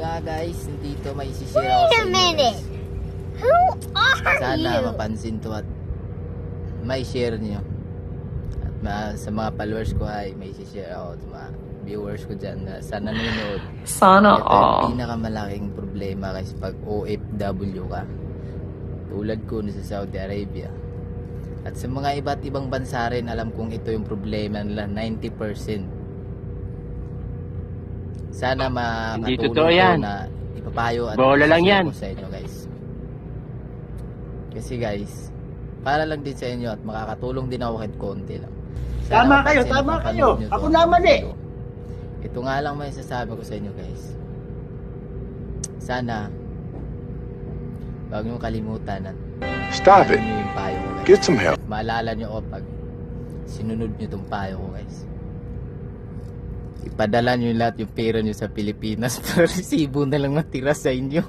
nga guys, dito may isishare ako sa inyo guys. Who are Sana you? mapansin to at may share nyo. At sa mga followers ko ay may isishare ako sa mga viewers ko dyan na sana nanonood. Sana Ito all. yung pinakamalaking problema guys pag OFW ka. Tulad ko sa Saudi Arabia. At sa mga iba't ibang bansa rin, alam kong ito yung problema nila, 90%. Sana Hindi makatulong totoo ko yan. na ipapayo at Bola lang i-share yan. ko sa inyo guys. Kasi guys, para lang din sa inyo at makakatulong din ako kahit konti lang. Tama kayo, mapansin at tama mapanood kayo. nyo to Ako ang naman eh. video. Ito nga lang may sasabi ko sa inyo guys. Sana huwag nyo kalimutan at Stop it. nyo yung payo ko guys. Get some help. Maalala nyo ako pag sinunod nyo itong payo ko guys. Ipadala nyo lahat yung pera nyo sa Pilipinas para resibo na lang matira sa inyo.